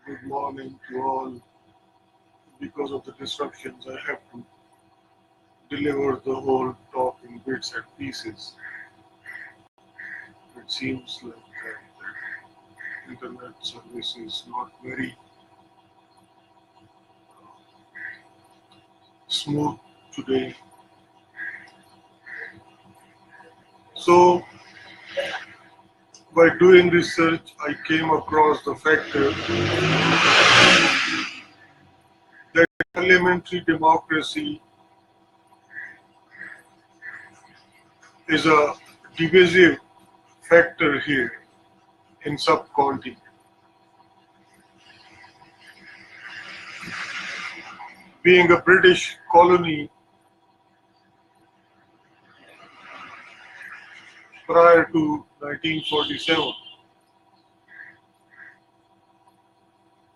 Good morning to all. Because of the disruptions, I have to deliver the whole talk in bits and pieces. It seems like the internet service is not very smooth today. So, by doing research, I came across the factor that parliamentary democracy is a divisive factor here in subcontinent. Being a British colony prior to 1947,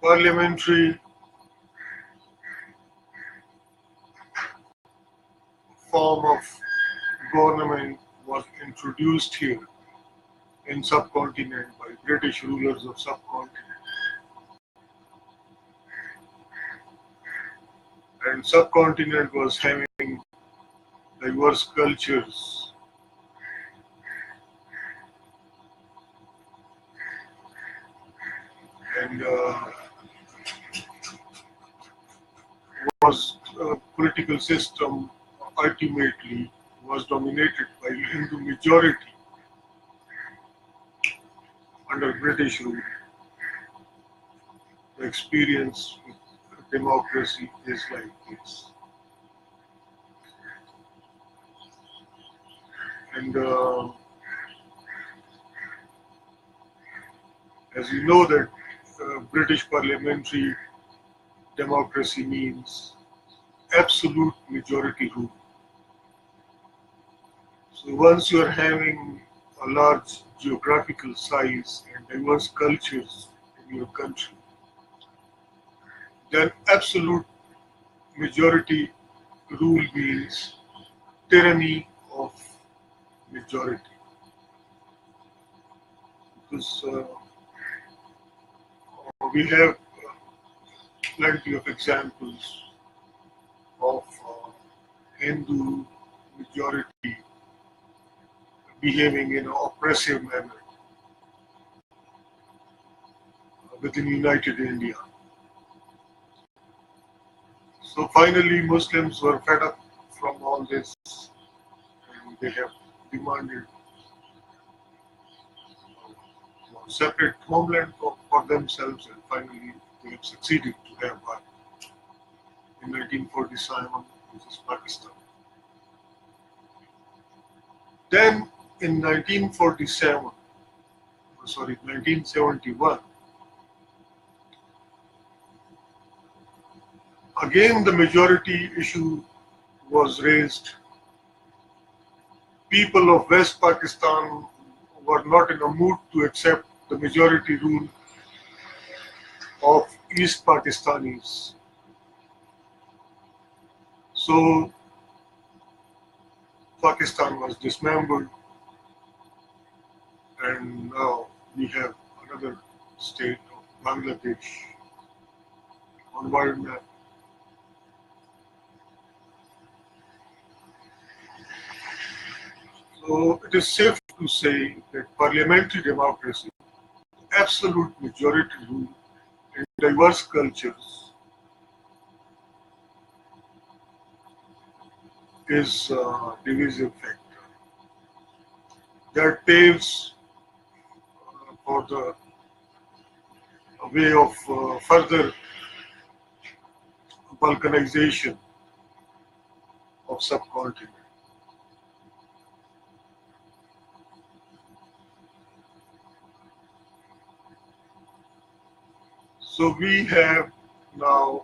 parliamentary form of government was introduced here in subcontinent by British rulers of subcontinent. And subcontinent was having diverse cultures and was political system ultimately was dominated by Hindu majority under British rule. The experience with democracy is like this. And as you know that British parliamentary democracy means absolute majority rule. So once you are having a large geographical size and diverse cultures in your country, then absolute majority rule means tyranny of majority. Because we have plenty of examples of Hindu majority behaving in an oppressive manner within United India. So finally, Muslims were fed up from all this and they have demanded a separate homeland for themselves, and finally they have succeeded to have one in 1947, which is Pakistan. Then in 1971, again the majority issue was raised. People of West Pakistan were not in a mood to accept the majority rule of East Pakistanis. So Pakistan was dismembered, and now we have another state of Bangladesh on world map. So it is safe to say that parliamentary democracy, absolute majority rule in diverse cultures, is a divisive factor that paves for the way of further balkanization of subcontinent. So we have now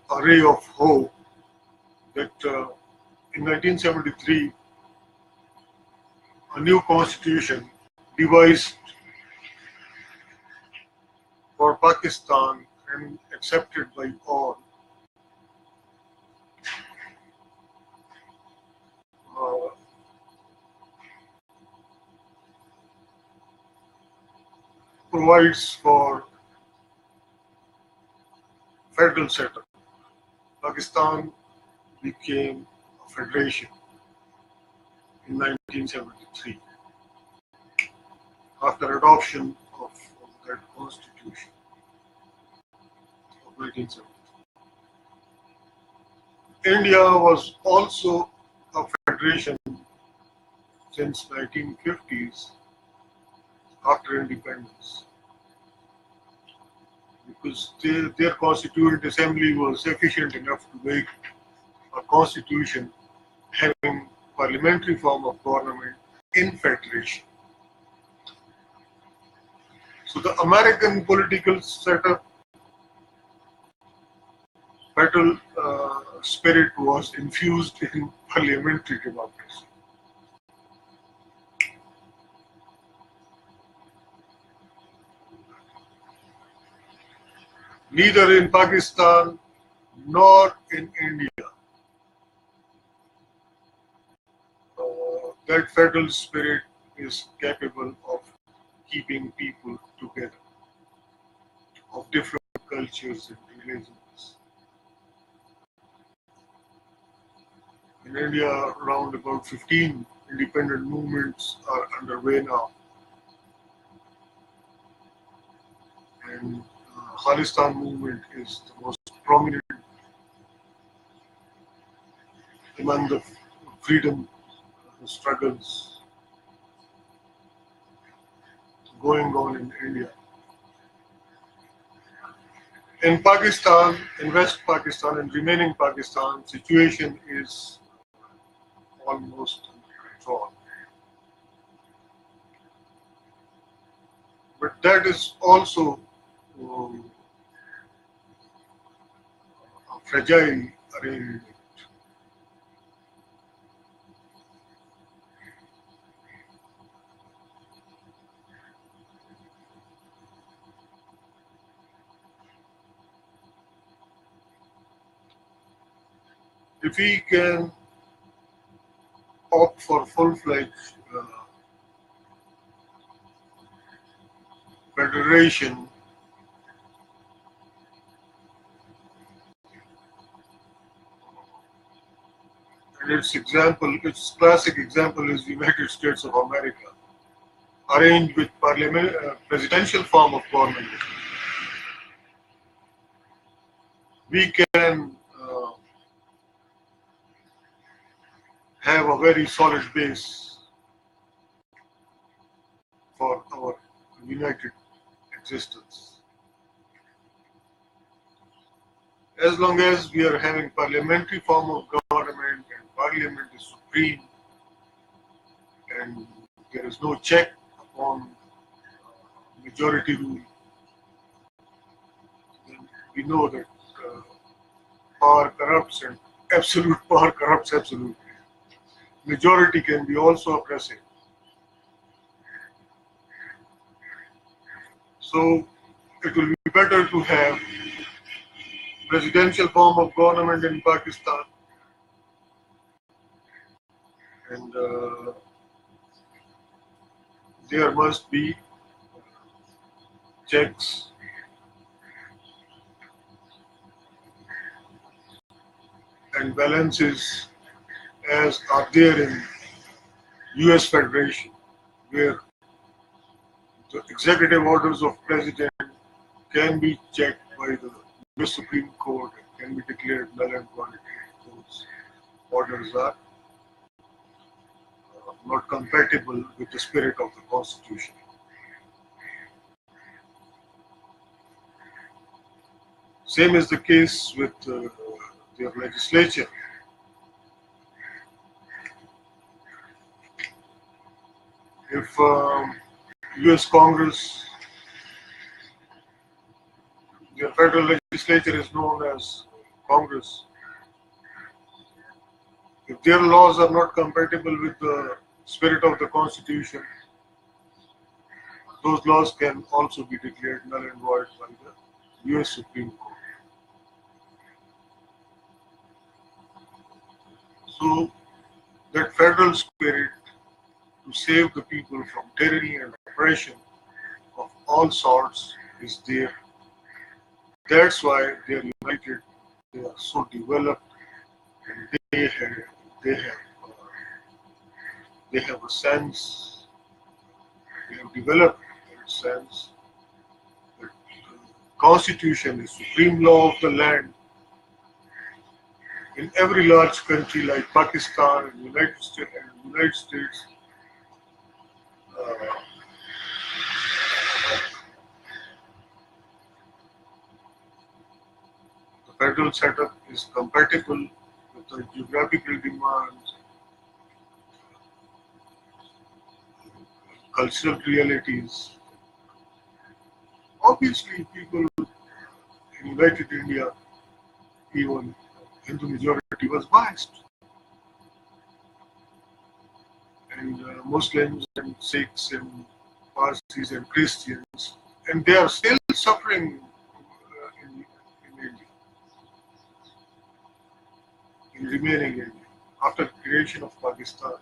a ray of hope that in 1973 a new constitution devised for Pakistan and accepted by all uh, provides for federal setup. Pakistan became a federation in 1973 after adoption of that constitution of 1973. India was also a federation since 1950s after independence, because their constituent assembly was efficient enough to make a constitution having parliamentary form of government in federation. So the American political setup, federal spirit was infused in parliamentary democracy. Neither in Pakistan nor in India that federal spirit is capable of keeping people together, of different cultures and religions. In India, around about 15 independent movements are underway now. And Khalistan movement is the most prominent among the freedom struggles going on in India. In Pakistan, in West Pakistan and remaining Pakistan, situation is almost under control. But that is also a fragile arrangement. If we can opt for full-fledged federation, and its classic example is the United States of America, arranged with presidential form of government. We can have a very solid base for our united existence. As long as we are having parliamentary form of government and parliament is supreme and there is no check upon majority rule, then we know that power corrupts and absolute power corrupts absolutely. Majority can be also oppressive. So it will be better to have presidential form of government in Pakistan, and there must be checks and balances as are there in US Federation, where the executive orders of president can be checked by the US Supreme Court and can be declared null and void if those orders are not compatible with the spirit of the Constitution. Same is the case with their legislature. If US Congress, the federal legislature is known as Congress, if their laws are not compatible with the spirit of the Constitution, those laws can also be declared null and void by the US Supreme Court. So that federal spirit to save the people from tyranny and oppression of all sorts is there. That's why they are united. They are so developed, and they have uh, they have a sense. They have developed that sense that constitution is supreme law of the land. In every large country like Pakistan and United States, uh, the federal setup is compatible with the geographical demands, cultural realities. Obviously, people in United India, even Hindu majority, was biased, and Muslims and Sikhs and Parsis and Christians, and they are still suffering in India, in remaining India after creation of Pakistan,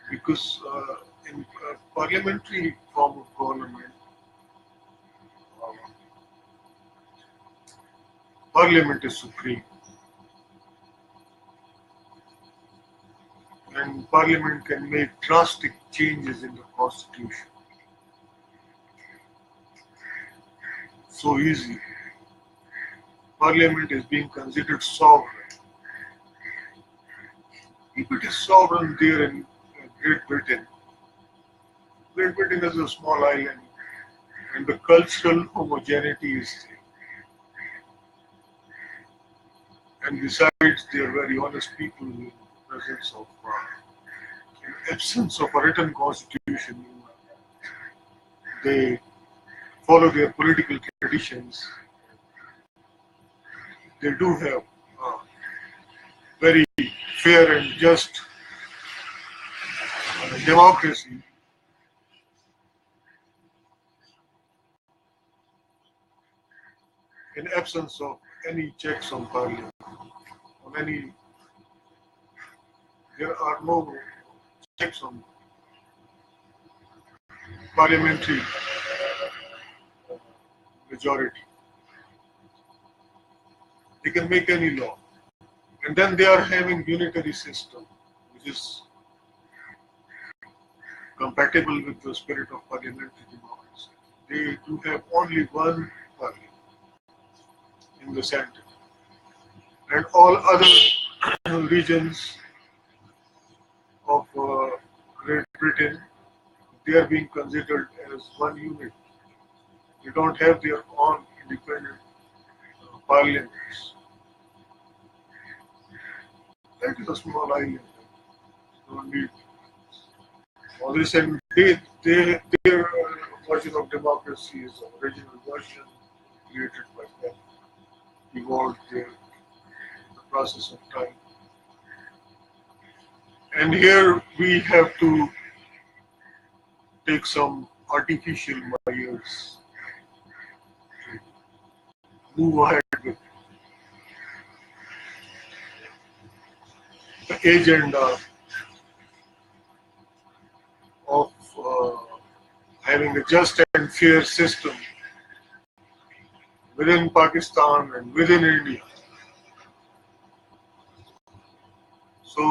because in parliamentary form of government, uh, parliament is supreme, and parliament can make drastic changes in the constitution so easy. Parliament is being considered sovereign. If it is sovereign there in Great Britain, Great Britain is a small island, and the cultural homogeneity is there. And besides, they are very honest people in presence of, in absence of a written constitution. They follow their political traditions. They do have very fair and just democracy. In absence of any checks on parliament, on any, there are no checks on parliamentary majority. They can make any law. And then they are having unitary system, which is compatible with the spirit of parliamentary democracy. They do have only one parliament in the center. And all other regions of Great Britain, they are being considered as one unit. They don't have their own independent parliaments. That is a small island. Don't need all this, and their version of democracy is the original version created by them, evolved there in the process of time. And here we have to take some artificial measures to move ahead with the agenda of having a just and fair system within Pakistan and within India. So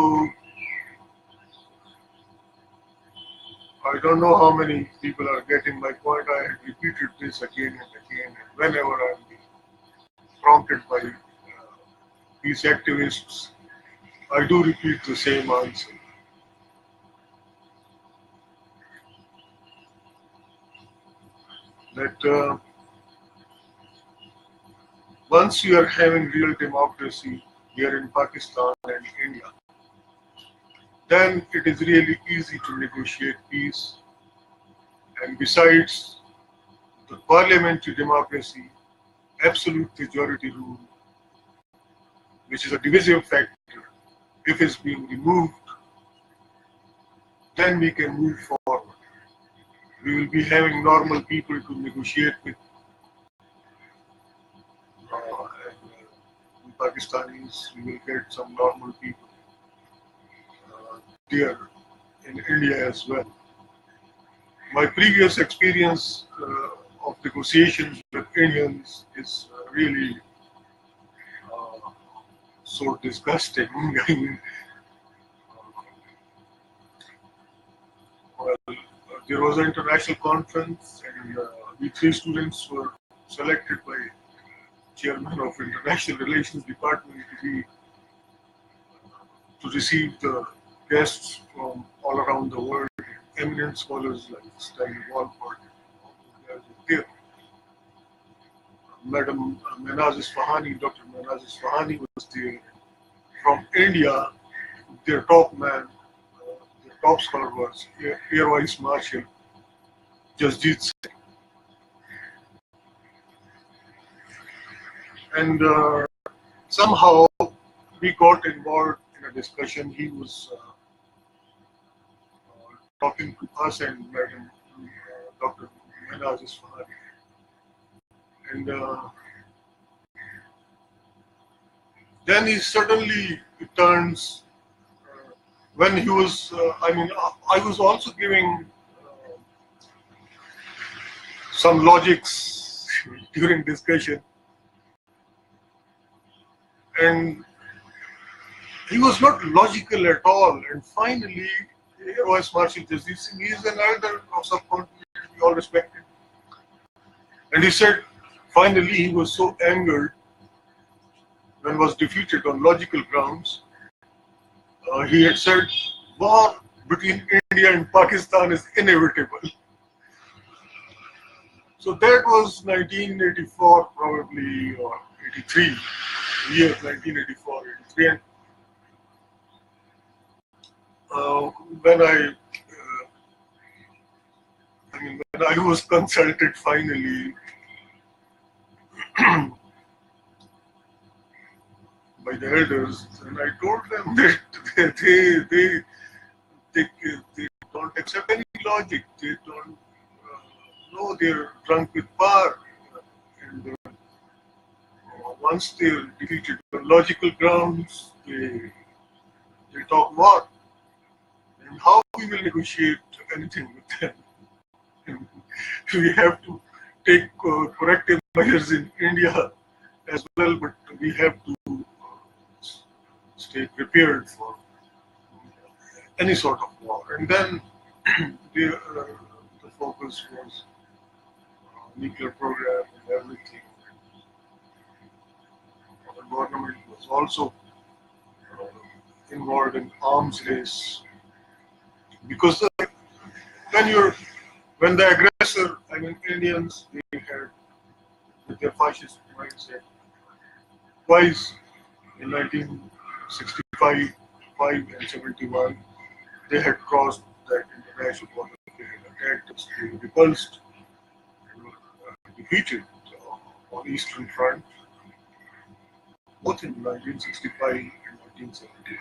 I don't know how many people are getting my point. I had repeated this again and again, and whenever I'm being prompted by these activists, I do repeat the same answer. That once you are having real democracy here in Pakistan and India, then it is really easy to negotiate peace. And besides, the parliamentary democracy, absolute majority rule, which is a divisive factor, if it's being removed, then we can move forward. We will be having normal people to negotiate with. And Pakistanis, we will get some normal people there in India as well. my previous experience of negotiations with Indians is really so disgusting. I mean, well, there was an international conference, and we three students were selected by chairman of International Relations Department to receive the guests from all around the world, eminent scholars like Stanley Walford, there. Madam Manaz Isfahani, Dr. Manaz Isfahani was there. From India, their top man, their top scholar was Air Vice Marshal Jasjit Singh. And somehow we got involved in a discussion. He was talking to us and Madam Dr. Manaz Isfahani. And then he suddenly turns, when he was, I was also giving some logics during discussion. And he was not logical at all. And finally, Air Vice Marshal Jasjit Singh, he is an elder of subcontinent, we all respect him. And he said, finally, he was so angered when was defeated on logical grounds. He had said, war between India and Pakistan is inevitable. So that was 1984 probably, or 83, year 1984, 83. And when I was consulted finally by the elders, and I told them that they don't accept any logic. They don't know they're drunk with power. And once they're defeated on logical grounds, they talk war. And how we will negotiate anything with them? We have to take corrective measures in India as well, but we have to stay prepared for any sort of war. And then the focus was nuclear program and everything. The government was also involved in arms race, because when the aggressor, Indians, they had with their fascist mindset twice in 1965, 5 and 71, they had crossed that international border. They had attacked us, they were repulsed and were defeated on Eastern Front, both in 1965 and 1970.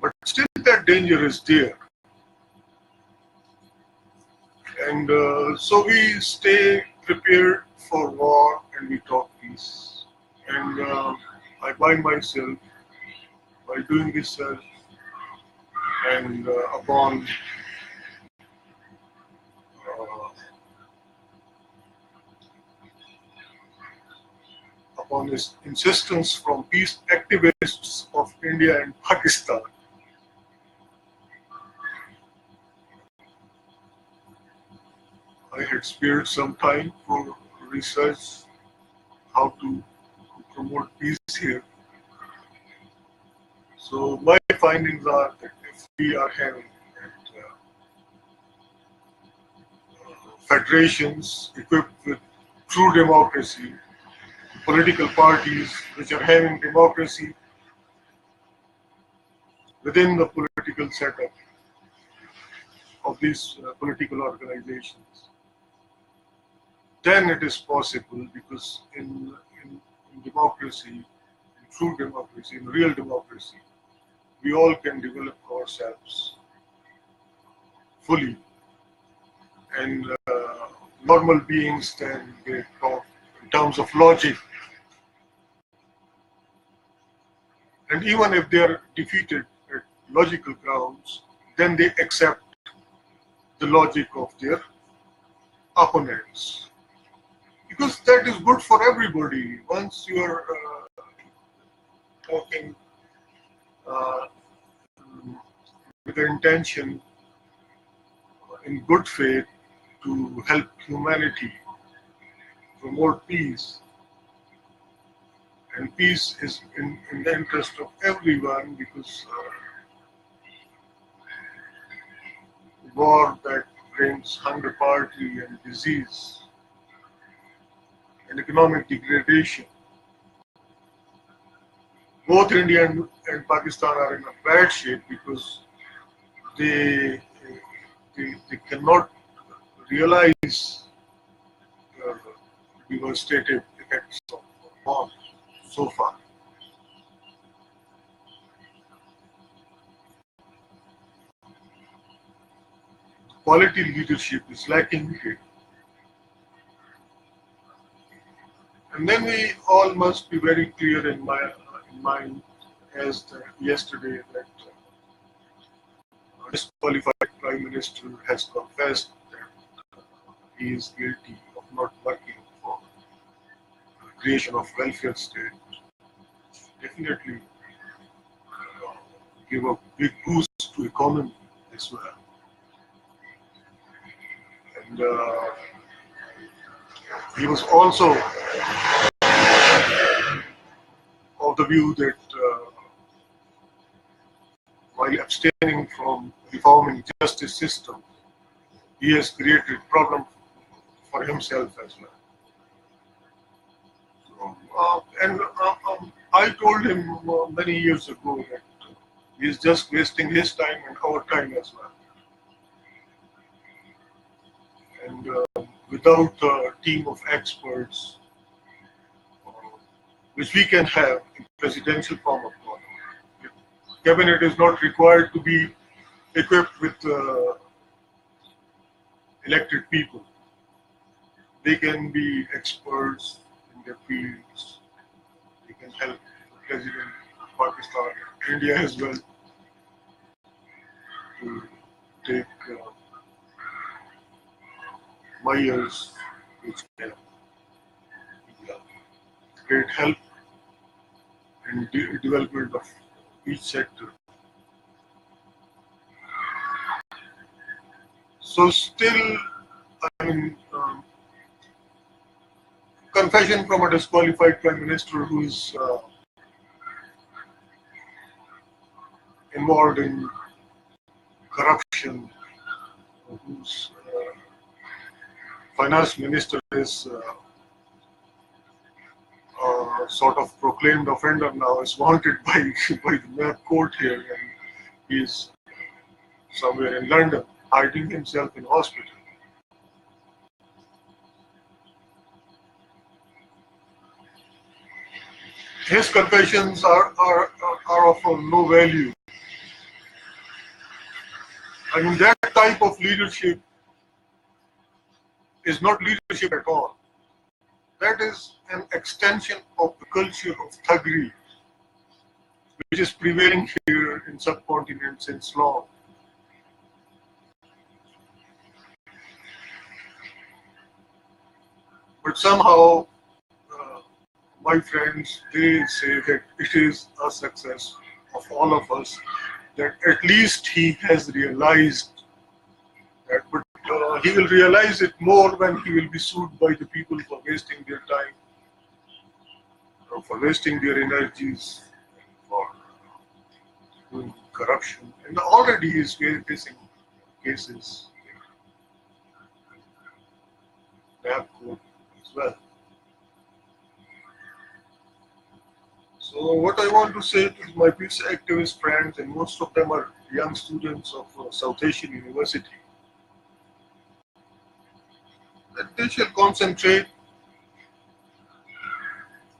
But still that danger is there. And so we stay prepared for war and we talk peace. And I by myself, by doing research and upon this insistence from peace activists of India and Pakistan, I had spared some time for research how to promote peace here. So my findings are that if we are having federations equipped with true democracy, political parties which are having democracy within the political setup of these political organizations, then it is possible, because in democracy, in true democracy, in real democracy, we all can develop ourselves fully. And normal beings, then they talk in terms of logic. And even if they are defeated at logical grounds, then they accept the logic of their opponents. Because that is good for everybody. Once you are talking uh, with the intention, in good faith, to help humanity, promote peace, and peace is in the interest of everyone, because war that brings hunger, poverty, and disease, and economic degradation. Both India and Pakistan are in a bad shape because they cannot realize the devastative effects of war so far. Quality leadership is lacking here. And then we all must be very clear in mind, as yesterday, that a disqualified Prime Minister has confessed that he is guilty of not working for the creation of welfare state. Definitely give a big boost to economy as well. And he was also of the view that while abstaining from reforming justice system, he has created problem for himself as well. So, I told him many years ago that he is just wasting his time and our time as well. And without a team of experts, which we can have in presidential form of government, cabinet is not required to be equipped with elected people. They can be experts in their fields. They can help the president of Pakistan, India as well, to take measures which can be of great help in development of each sector. So still, I mean, confession from a disqualified Prime Minister who is involved in corruption, whose finance minister is sort of proclaimed offender now, is wanted by the Mayor Court here, and he is somewhere in London, hiding himself in hospital. His confessions are of no value. I mean, that type of leadership is not leadership at all. That is an extension of the culture of thuggery, which is prevailing here in subcontinent since long. But somehow, my friends, they say that it is a success of all of us, that at least he has realized that, but he will realize it more when he will be sued by the people for wasting their time, for wasting their energies, for doing corruption. And already he is facing cases in NAB court as well. So what I want to say to my peace activist friends, and most of them are young students of South Asian University, that they shall concentrate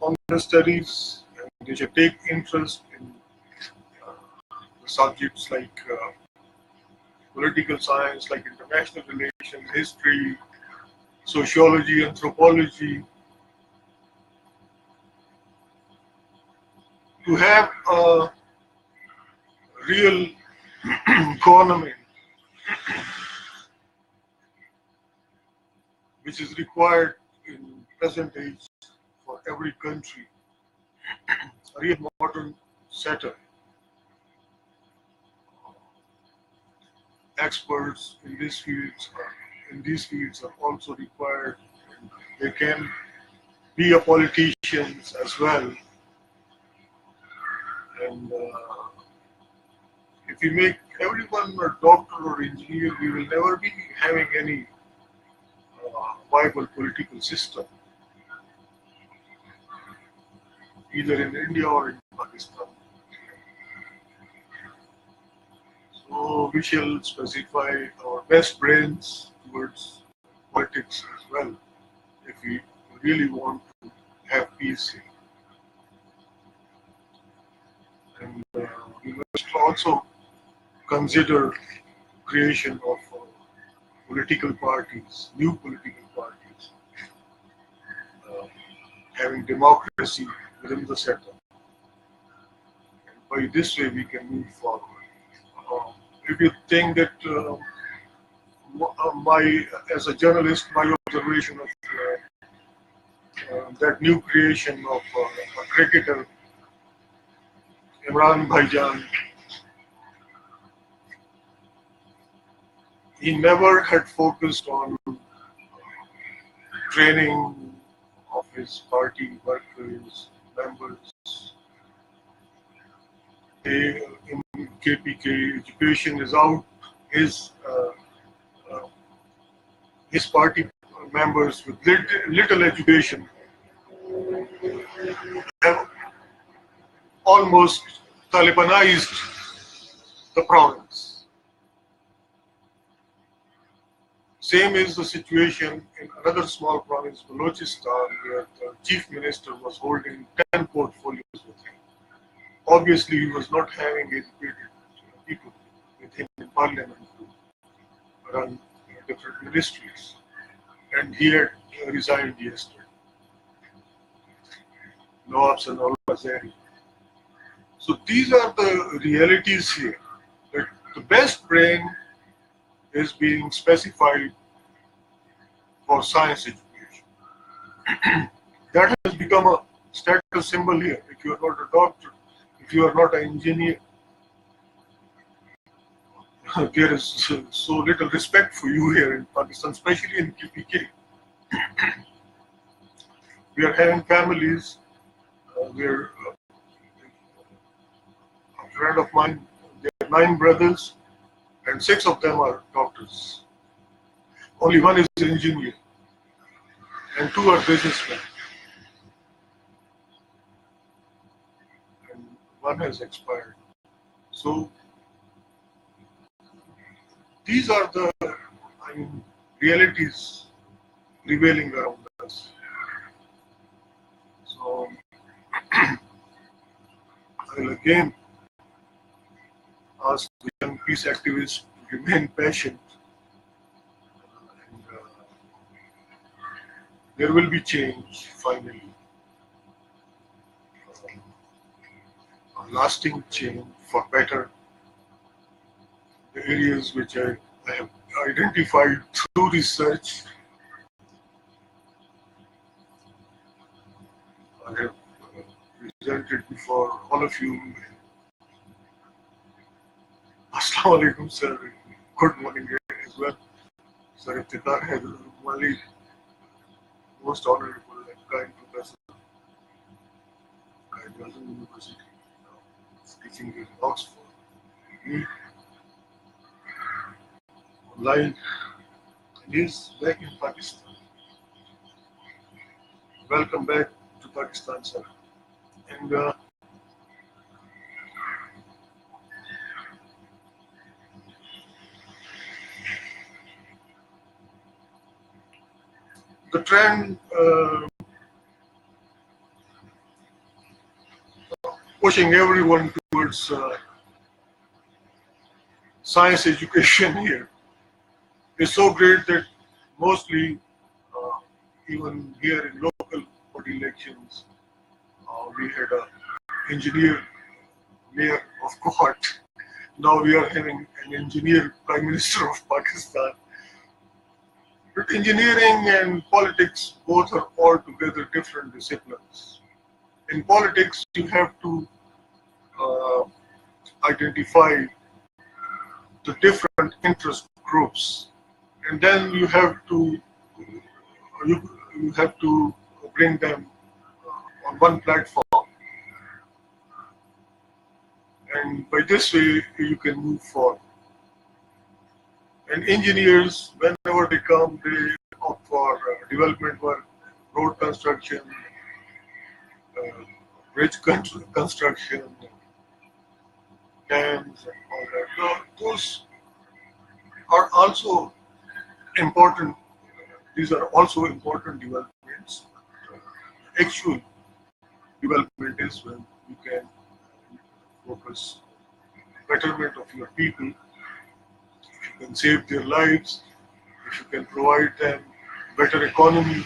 on their studies, and they should take interest in the subjects like political science, like international relations, history, sociology, anthropology, to have a real government which is required in present age for every country. A real modern setup. Experts in these fields are also required. They can be a politicians as well. And if we make everyone a doctor or engineer, we will never be having any viable political system, either in India or in Pakistan. So we shall specify our best brains towards politics as well, if we really want to have peace here. And we must also consider creation of political parties, new political parties, having democracy within the setup. And by this way we can move forward. If you think that as a journalist, my observation of that new creation of a cricketer, Imran Bhaijan, he never had focused on training of his party workers, members. In KPK, education is out. His party members with little education have almost Talibanized the province. Same is the situation in another small province, Balochistan, where the chief minister was holding 10 portfolios with him. Obviously, he was not having educated people with him in parliament to run different ministries. And he had resigned yesterday. Nawab Sanal Azari. So these are the realities here. That the best brain is being specified for science education. That has become a status symbol here. If you are not a doctor, if you are not an engineer, there is so little respect for you here in Pakistan, especially in KPK. We are having families where a friend of mine, there are 9 brothers and 6 of them are doctors. Only one is an engineer and 2 are businessmen. And 1 has expired. So these are the realities prevailing around us. So I will again ask the young peace activists to remain patient. And there will be change finally. A lasting change for better. The areas which I have identified through research, I have presented before all of you. Assalamu alaikum, sir. Good morning as well. Sir Iftikhar Haider Mali, most honorable and kind professor, Qaid Azam University, teaching in Oxford. Online, and he's back in Pakistan. Welcome back to Pakistan, sir. And the trend pushing everyone towards science education here is so great that mostly, even here in local body elections, we had an engineer mayor of Kohat. Now we are having an engineer prime minister of Pakistan. But engineering and politics both are altogether different disciplines. In politics, you have to uh, identify the different interest groups, and then you have to bring them on one platform, and by this way you can move forward. And engineers, whenever they come, they opt for development work, road construction, bridge construction, dams, and all that. Now, those are also important. These are also important developments. Actual development is when you can focus betterment of your people. If you can save their lives, if you can provide them better economy,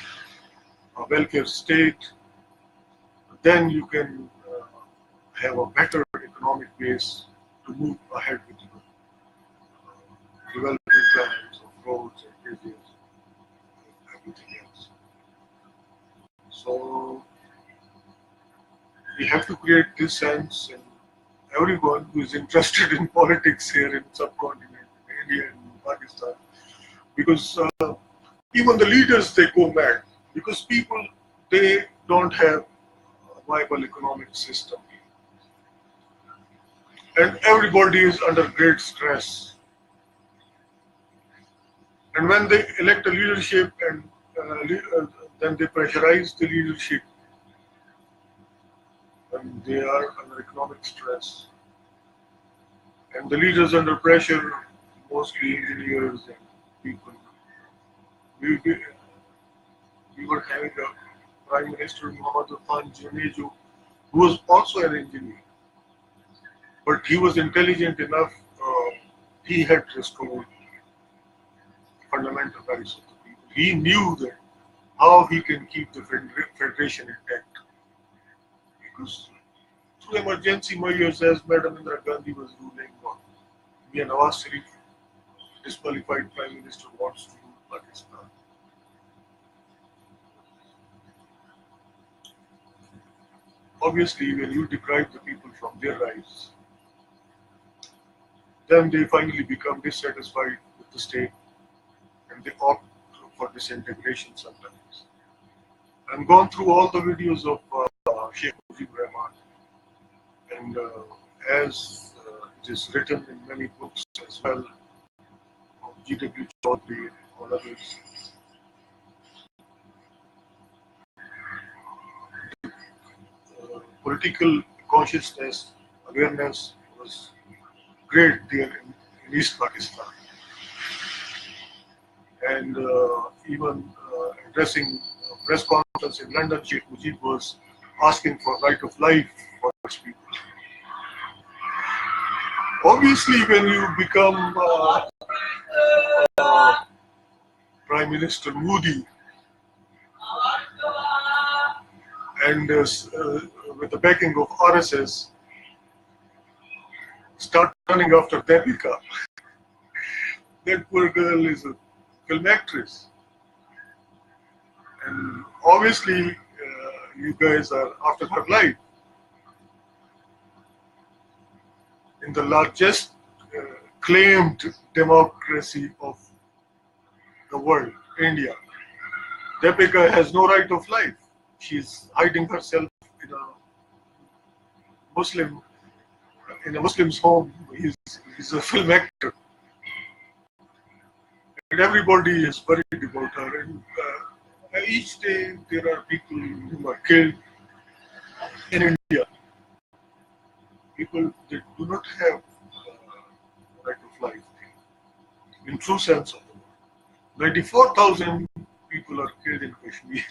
a welfare state, then you can have a better economic base to move ahead with your development plans of roads and bridges and everything else. So we have to create this sense in everyone who is interested in politics here in subcontinent, in India and Pakistan, because even the leaders, they go mad because people, they don't have a viable economic system, and everybody is under great stress. And when they elect a leadership and then they pressurize the leadership, and they are under economic stress. And the leaders under pressure, mostly engineers and people. We were having a Prime Minister, Muhammad Irfan Junejo, who was also an engineer. But he was intelligent enough, he had restored fundamental rights of the people. He knew that how he can keep the federation intact. Because through emergency measures, as Madam Indira Gandhi was ruling on, Mia Nawaz Sharif, disqualified Prime Minister, wants to rule Pakistan. Obviously, when you deprive the people from their rights, then they finally become dissatisfied with the state and they opt for disintegration sometimes. I've gone through all the videos of Sheikh Mujibur Rahman, and as it is written in many books as well, of G.W. Chaudhary and all others, political consciousness, awareness was great there in East Pakistan. And even addressing a press conference in London, Sheikh Mujib was asking for right of life for his people. Obviously, when you become Prime Minister Modi, and with the backing of RSS, start running after Deepika. That poor girl is a film actress. And obviously, you guys are after her life. In the largest claimed democracy of the world, India, Deepika has no right of life. She is hiding herself in a Muslim's home. He's a film actor, and everybody is worried about her. And each day there are people who are killed in India. People that do not have right of life in true sense of the word. 94,000 people are killed in Kashmir,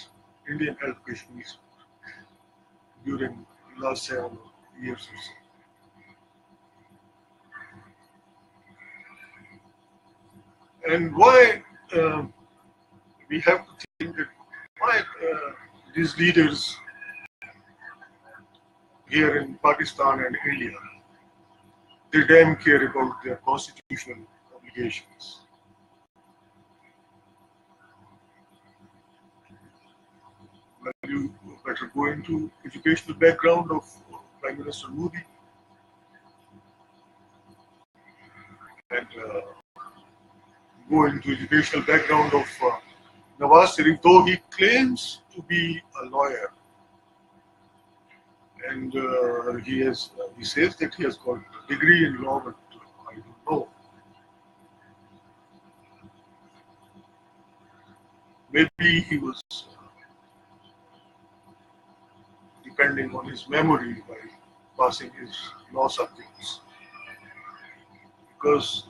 Indian held Kashmir, during the last 7 years or so. And why we have to think that why these leaders here in Pakistan and India, they damn care about their constitutional obligations. you better go into educational background of Prime Minister Modi and go into educational background of Nawaz Sharif, though he claims to be a lawyer, and he says that he has got a degree in law, but I don't know. Maybe he was depending on his memory by passing his law subjects. Because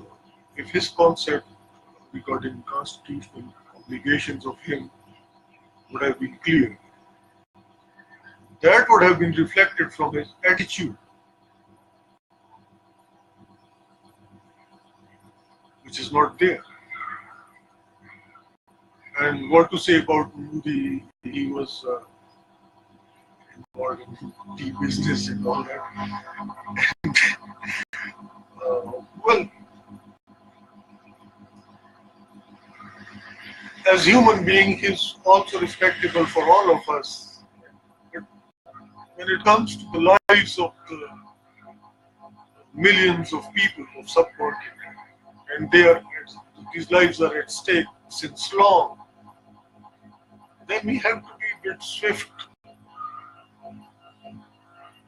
if his concept regarding constitutional obligations of him would have been clear, that would have been reflected from his attitude, which is not there. And what to say about Modi? He was involved in tea business and all that. Well, as human being, he's also respectable for all of us. But when it comes to the lives of the millions of people of subcontinent, and these lives are at stake since long, then we have to be a bit swift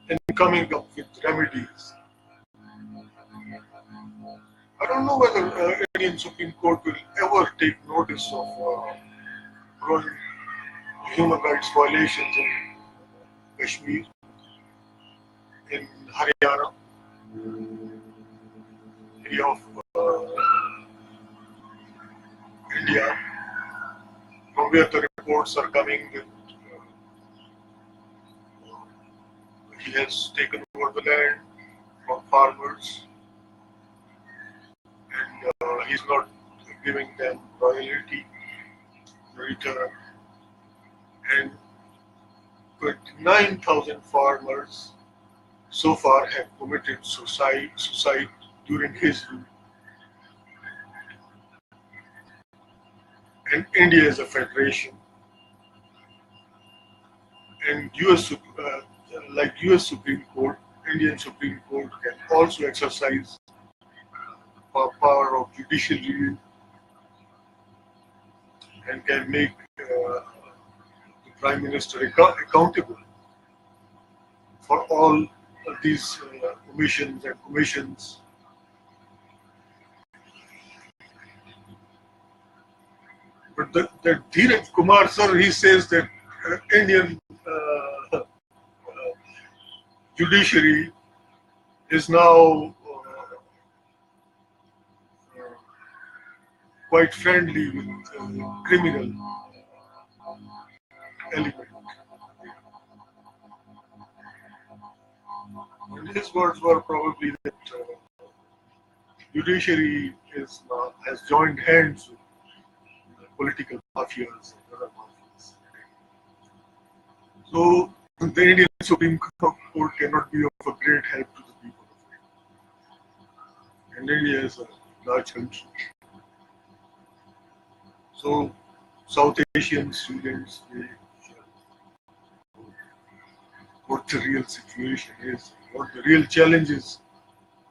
in coming up with remedies. I don't know whether Indian Supreme Court will ever take notice of growing human rights violations in Kashmir, in Haryana, area of India, from where the reports are coming that he has taken over the land from farmers and he's not giving them royalty return. And 29,000 farmers so far have committed suicide during his rule. And India is a federation. And US Supreme Court, Indian Supreme Court can also exercise power of judicial review and can make the Prime Minister accountable for all of these omissions and commissions. But the Dheeraj Kumar sir, he says that Indian judiciary is now quite friendly with criminal element. And his words were probably that judiciary has joined hands with political mafias and other mafias. So the Indian Supreme Court cannot be of a great help to the people of India. And India is a large country. So South Asian students, what the real situation is, what the real challenges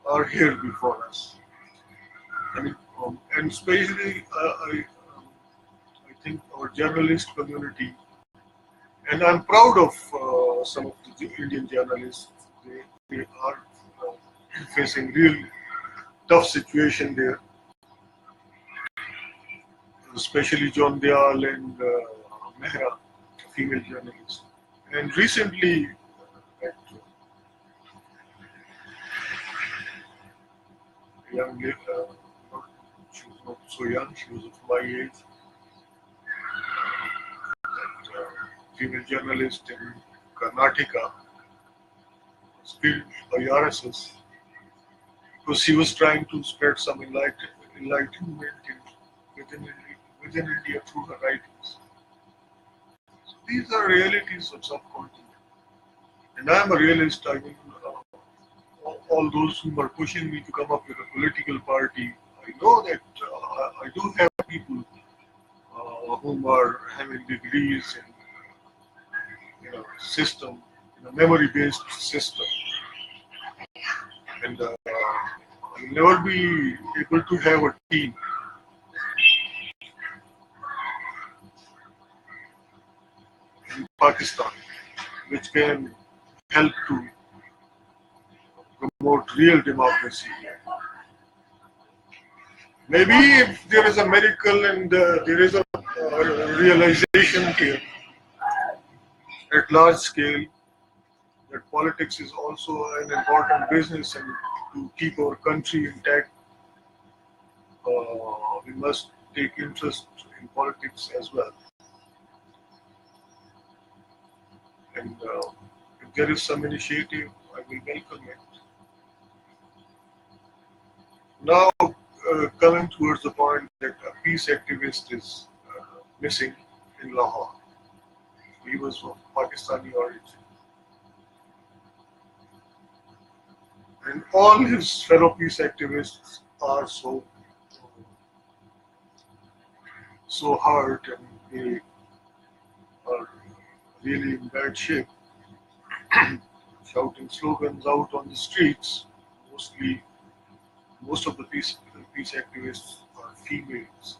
are here before us. I mean, and especially I think our journalist community, and I'm proud of some of the Indian journalists. They are facing real tough situation there, especially John Dayal and Mehra, female journalist. And recently, a young lady, she was not so young, she was of my age, female journalist in Karnataka was killed by RSS because she was trying to spread some enlightenment within India through her writings. So these are realities of subcontinent. And I am a realist. I mean, all those who are pushing me to come up with a political party, I know that I do have people whom are having degrees in system, in a memory-based system, and you'll never be able to have a team in Pakistan which can help to promote real democracy. Maybe if there is a miracle and there is a realization here at large scale that politics is also an important business and to keep our country intact, we must take interest in politics as well. And if there is some initiative, I will welcome it. Now, coming towards the point that a peace activist is missing in Lahore. He was of Pakistani origin. And all his fellow peace activists are so hurt and they are really in bad shape, shouting slogans out on the streets. Most of the peace activists are females.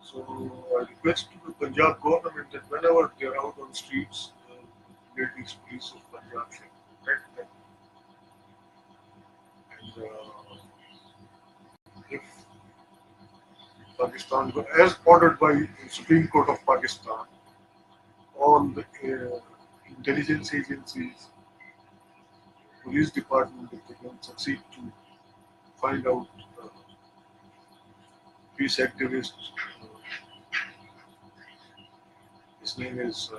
So I request to the Punjab government that whenever they are out on streets, the ladies police of Punjab should protect them. And if Pakistan, as ordered by the Supreme Court of Pakistan, all the intelligence agencies, police department, if they can succeed to find out peace activists. His name is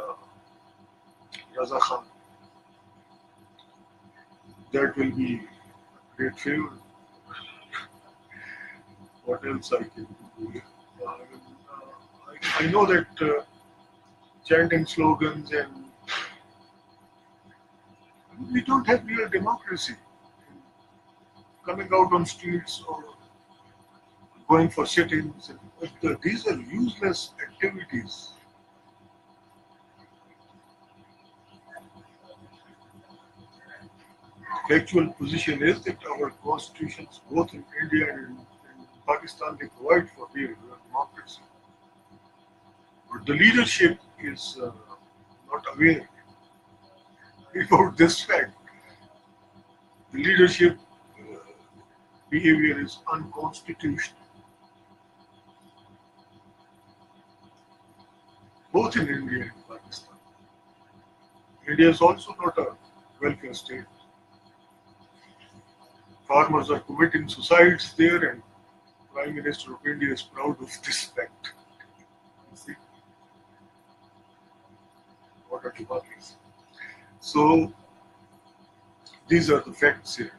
Raza Khan. That will be a great favor. What else I can do? I know that chanting slogans and we don't have real democracy. Coming out on streets or going for sit-ins, these are useless activities. The actual position is that our constitutions, both in India and in Pakistan, they provide for real democracy. But the leadership is not aware about this fact. The leadership behavior is unconstitutional, both in India and Pakistan. India is also not a welfare state. Farmers are committing suicides there, and Prime Minister of India is proud of this fact. You see, what a democracy. So these are the facts here.